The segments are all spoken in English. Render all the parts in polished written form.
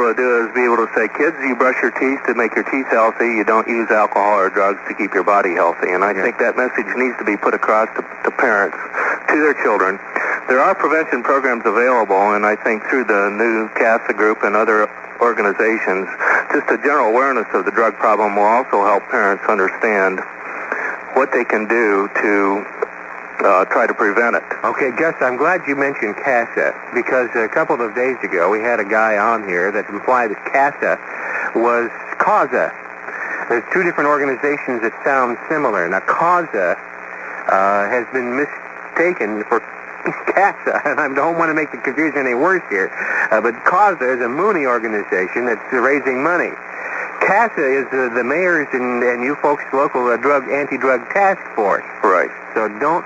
able to do is be able to say, kids, you brush your teeth to make your teeth healthy. You don't use alcohol or drugs to keep your body healthy. And I think that message needs to be put across to parents, to their children. There are prevention programs available, and I think through the new CASA group and other organizations, just a general awareness of the drug problem will also help parents understand what they can do to try to prevent it. Okay, Gus, I'm glad you mentioned CASA, because a couple of days ago we had a guy on here that implied that CASA was CASA. There's two different organizations that sound similar. Now, CASA has been mistaken for CASA, and I don't want to make the confusion any worse here, but CASA is a Mooney organization that's raising money. CASA is the mayor's and you folks' local anti-drug task force. Right. So don't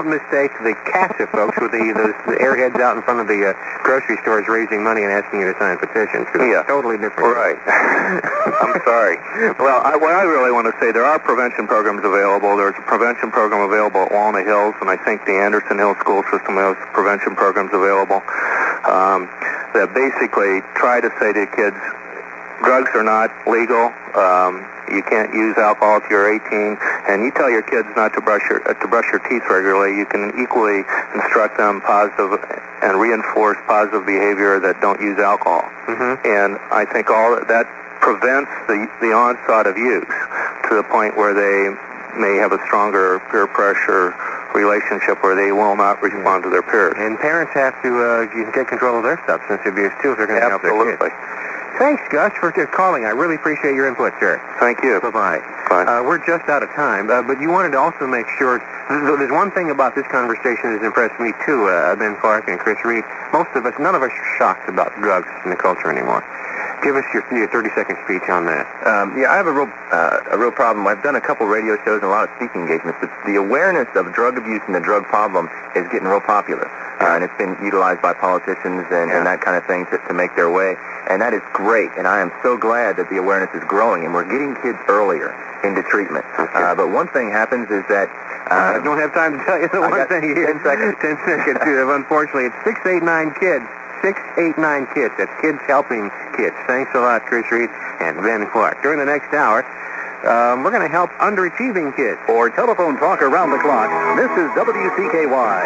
mistake the CASA folks with those airheads out in front of the grocery stores raising money and asking you to sign petitions. Yeah. It's totally different. Right. I'm sorry. Well, what I really want to say, there are prevention programs available. There's a prevention program available at Walnut Hills, and I think the Anderson Hill School System has prevention programs available that basically try to say to kids, drugs are not legal. You can't use alcohol if you're 18, and you tell your kids not to brush your teeth regularly. You can equally instruct them positive and reinforce positive behavior that don't use alcohol. Mm-hmm. And I think all that prevents the onset of use to the point where they may have a stronger peer pressure relationship where they will not respond to their peers. And parents have to get control of their substance abuse too if they're going to help their kids. Absolutely. Thanks, Gus, for calling. I really appreciate your input, sir. Thank you. Bye-bye. Bye. We're just out of time, but you wanted to also make sure, there's one thing about this conversation that's impressed me too, Ben Clark and Chris Reed. None of us are shocked about drugs in the culture anymore. Give us your 30-second speech on that. I have a real problem. I've done a couple radio shows and a lot of speaking engagements, but the awareness of drug abuse and the drug problem is getting real popular. And it's been utilized by politicians and that kind of thing to make their way. And that is great. And I am so glad that the awareness is growing and we're getting kids earlier into treatment. But one thing happens is that... I don't have time to tell you the one thing here. 10 seconds. 10 seconds. Unfortunately, it's 689 kids. 689 kids. That's Kids Helping Kids. Thanks a lot, Chris Reed and Ben Clark. During the next hour, we're going to help underachieving kids. For telephone talk around the clock, this is WCKY.